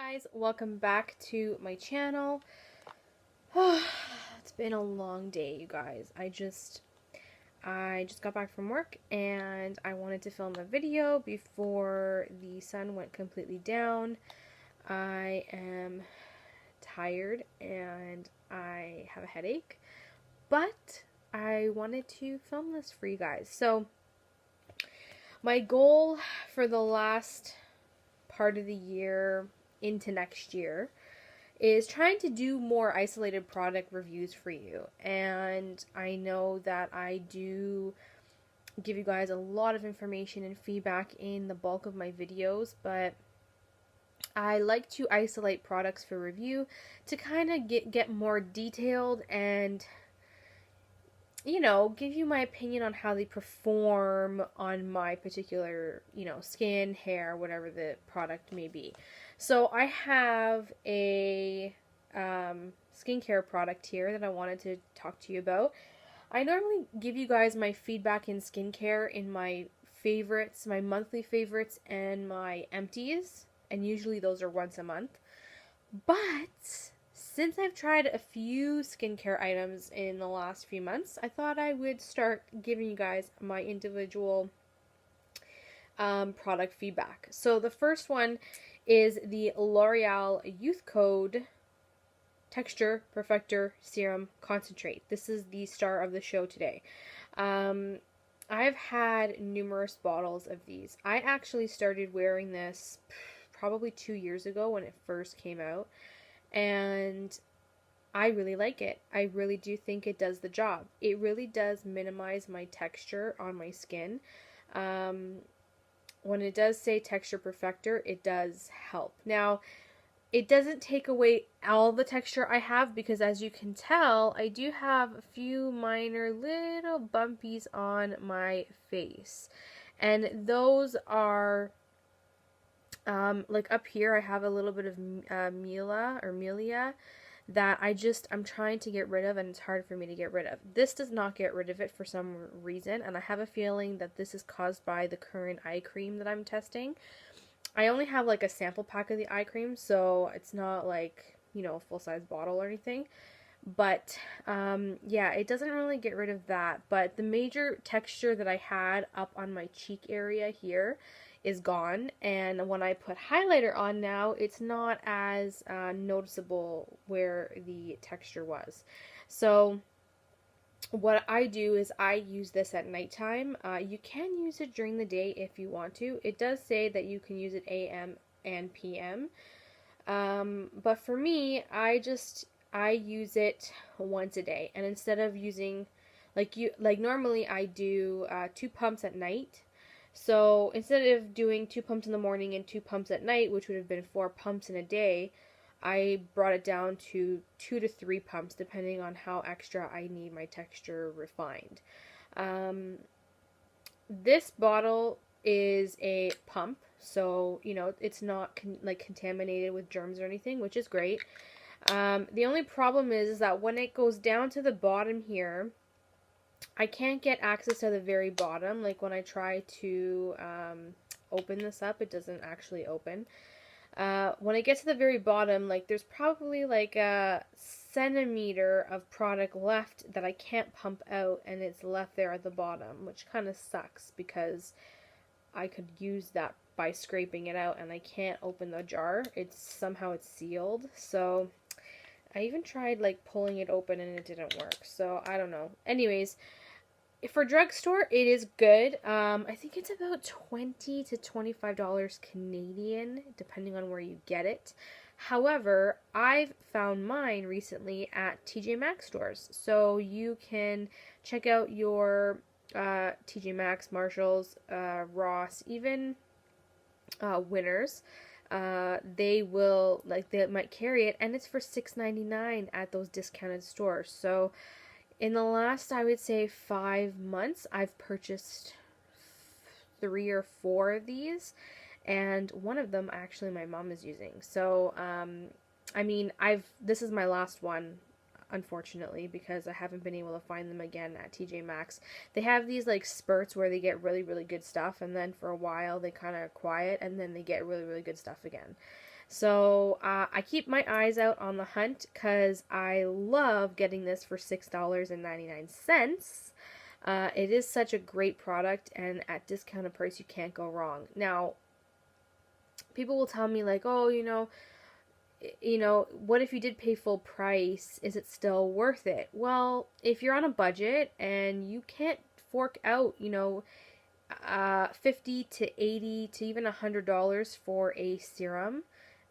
Guys, welcome back to my channel. It's been a long day, you guys. I just got back from work and I wanted to film a video before the sun went completely down. I am tired and I have a headache, but I wanted to film this for you guys. So my goal for the last part of the year into next year is trying to do more isolated product reviews for you. And I know that I do give you guys a lot of information and feedback in the bulk of my videos, but I like to isolate products for review to kind of get more detailed and give you my opinion on how they perform on my particular, skin, hair, whatever the product may be. So I have a skincare product here that I wanted to talk to you about. I normally give you guys my feedback in skincare in my favorites, my monthly favorites, and my empties, and usually those are once a month. But since I've tried a few skincare items in the last few months, I thought I would start giving you guys my individual product feedback. So the first one is the L'Oreal Youth Code Texture Perfector Serum Concentrate. This is the star of the show today. I've had numerous bottles of these. I actually started wearing this probably 2 years ago when it first came out, and I really like it. I really do think it does the job. It really does minimize my texture on my skin. When it does say texture perfector, it does help. Now, it doesn't take away all the texture I have, because as you can tell, I do have a few minor little bumpies on my face. And those are, like up here, I have a little bit of melia that I'm trying to get rid of, and it's hard for me to get rid of. This does not get rid of it for some reason, and I have a feeling that this is caused by the current eye cream that I'm testing. I only have like a sample pack of the eye cream, so it's not like, a full-size bottle or anything. But, yeah, it doesn't really get rid of that. But the major texture that I had up on my cheek area here is gone. And when I put highlighter on now, it's not as noticeable where the texture was. So what I do is I use this at nighttime. You can use it during the day if you want to. It does say that you can use it AM and PM. But for me, I use it once a day. And instead of using, like normally I do 2 pumps at night. So instead of doing 2 pumps in the morning and 2 pumps at night, which would have been 4 pumps in a day, I brought it down to 2 to 3 pumps, depending on how extra I need my texture refined. This bottle is a pump, so, it's not contaminated with germs or anything, which is great. The only problem is that when it goes down to the bottom here, I can't get access to the very bottom. Like when I try to open this up, it doesn't actually open. When I get to the very bottom, there's probably like a centimeter of product left that I can't pump out, and it's left there at the bottom, which kind of sucks because I could use that by scraping it out, and I can't open the jar. Somehow it's sealed, so I even tried pulling it open and it didn't work, so I don't know. Anyways, for drugstore, it is good. I think it's about $20 to $25 Canadian, depending on where you get it. However, I've found mine recently at TJ Maxx stores. So you can check out your TJ Maxx, Marshalls, Ross, even Winners. They might carry it, and it's for $6.99 at those discounted stores. So in the last, I would say 5 months, I've purchased 3 or 4 of these, and one of them actually my mom is using. So, this is my last one, unfortunately, because I haven't been able to find them again at TJ Maxx. They have these spurts where they get really, really good stuff, and then for a while they kind of quiet, and then they get really, really good stuff again. So I keep my eyes out on the hunt because I love getting this for $6.99. It is such a great product, and at discounted price, you can't go wrong. Now, people will tell me like, oh, what if you did pay full price? Is it still worth it? Well, if you're on a budget and you can't fork out, 50 to 80 to even $100 for a serum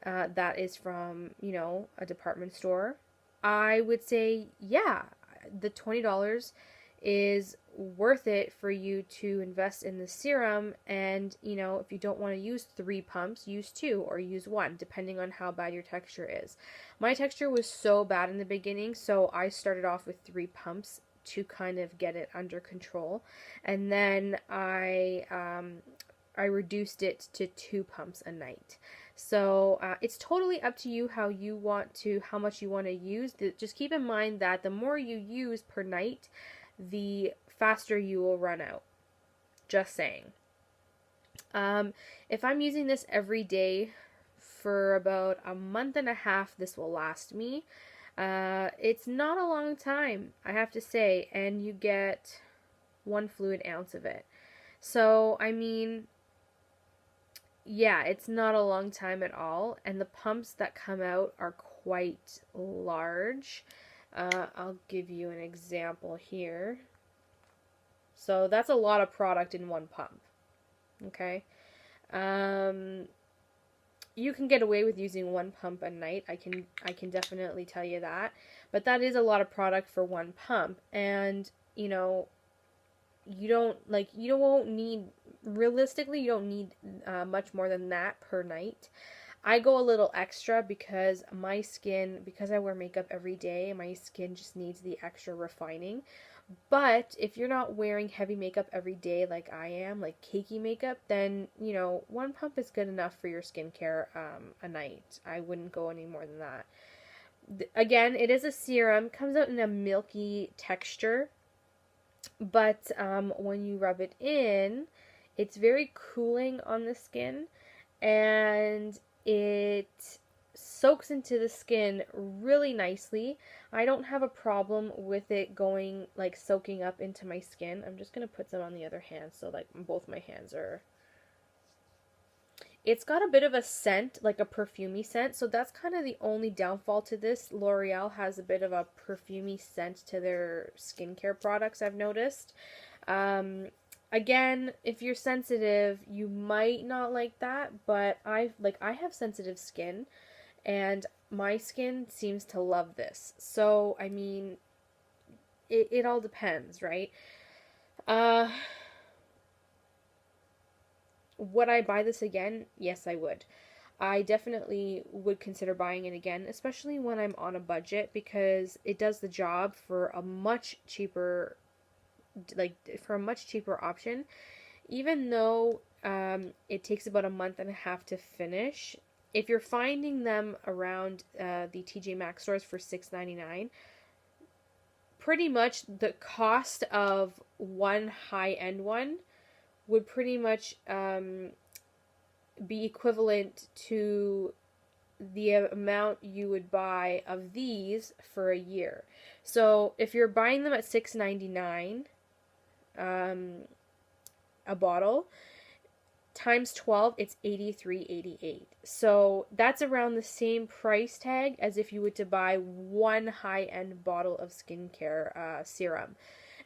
that is from, a department store, I would say, yeah, the $20 is worth it for you to invest in the serum. And if you don't want to use 3 pumps, use 2 or use 1, depending on how bad your texture is. My texture was so bad in the beginning, so I started off with 3 pumps to kind of get it under control, and then I reduced it to 2 pumps a night. So it's totally up to you how much you want to use. Just keep in mind that the more you use per night, the faster you will run out. Just saying. If I'm using this every day for about a month and a half, this will last me. It's not a long time, I have to say, and you get 1 fluid ounce of it. So, I mean, yeah, it's not a long time at all, and the pumps that come out are quite large. I'll give you an example here. So that's a lot of product in 1 pump. Okay. You can get away with using 1 pump a night. I can definitely tell you that. But that is a lot of product for 1 pump. And, realistically, you don't need much more than that per night. I go a little extra because because I wear makeup every day, my skin just needs the extra refining. But if you're not wearing heavy makeup every day like I am, like cakey makeup, then, 1 pump is good enough for your skincare a night. I wouldn't go any more than that. Again, it is a serum, comes out in a milky texture, but when you rub it in, it's very cooling on the skin, and it soaks into the skin really nicely. I don't have a problem with it going, like, soaking up into my skin. I'm just going to put some on the other hand so, like, both my hands are... It's got a bit of a scent, like a perfumey scent, so that's kind of the only downfall to this. L'Oreal has a bit of a perfumey scent to their skincare products, I've noticed. Again, if you're sensitive, you might not like that, but I have sensitive skin, and my skin seems to love this. So, I mean, it all depends, right? Would I buy this again? Yes, I would. I definitely would consider buying it again, especially when I'm on a budget, because it does the job for a much cheaper option. Even though it takes about a month and a half to finish, if you're finding them around the TJ Maxx stores for $6.99, pretty much the cost of one high-end one would pretty much be equivalent to the amount you would buy of these for a year. So if you're buying them at $6.99 a bottle, times 12, it's $83.88. So that's around the same price tag as if you were to buy one high-end bottle of skincare serum.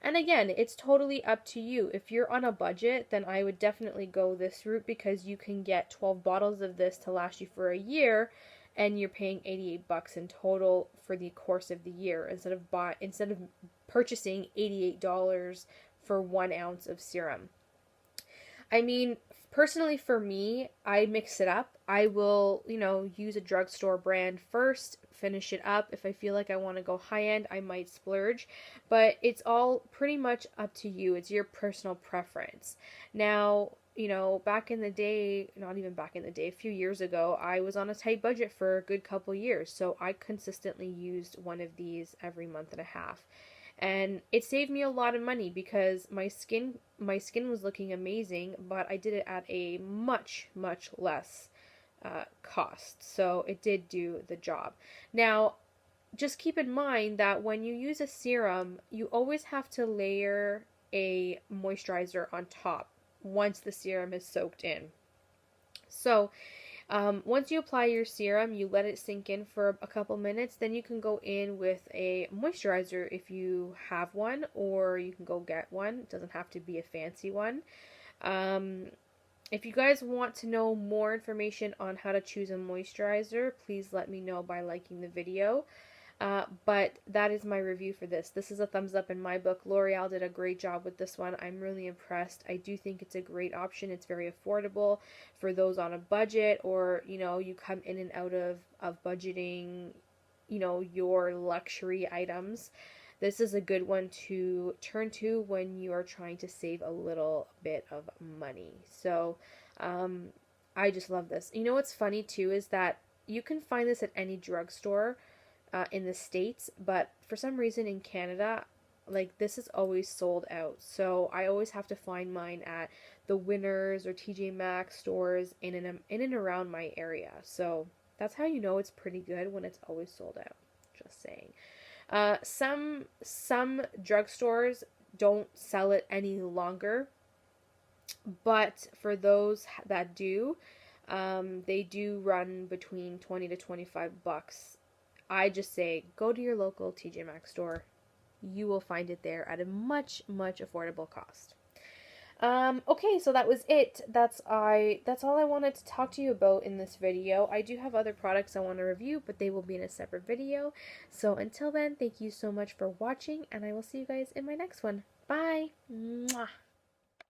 And again, it's totally up to you. If you're on a budget, then I would definitely go this route, because you can get 12 bottles of this to last you for a year, and you're paying $88 in total for the course of the year, instead of purchasing $88 for 1 ounce of serum. I mean, personally for me, I mix it up. I will, use a drugstore brand first, finish it up. If I feel like I want to go high end, I might splurge. But it's all pretty much up to you. It's your personal preference. Now, back in the day, not even back in the day, a few years ago, I was on a tight budget for a good couple years. So I consistently used one of these every month and a half. And it saved me a lot of money, because my skin was looking amazing, but I did it at a much, much less cost. So it did do the job. Now, just keep in mind that when you use a serum, you always have to layer a moisturizer on top once the serum is soaked in. So once you apply your serum, you let it sink in for a couple minutes, then you can go in with a moisturizer if you have one, or you can go get one. It doesn't have to be a fancy one. If you guys want to know more information on how to choose a moisturizer, please let me know by liking the video. But that is my review for this. This is a thumbs up in my book. L'Oreal did a great job with this one. I'm really impressed. I do think it's a great option. It's very affordable for those on a budget, or, you know, you come in and out of budgeting, you know, your luxury items. This is a good one to turn to when you are trying to save a little bit of money. So, I just love this. You know what's funny too is that you can find this at any drugstore in the States, but for some reason in Canada, like, this is always sold out. So I always have to find mine at the Winners or TJ Maxx stores in and around my area. So that's how you know it's pretty good, when it's always sold out. Just saying. Some drugstores don't sell it any longer, but for those that do, they do run between 20 to 25 bucks. I just say go to your local TJ Maxx store. You will find it there at a much, much affordable cost. Okay, so that was it. That's all I wanted to talk to you about in this video. I do have other products I want to review, but they will be in a separate video. So until then, thank you so much for watching, and I will see you guys in my next one. Bye! Mwah.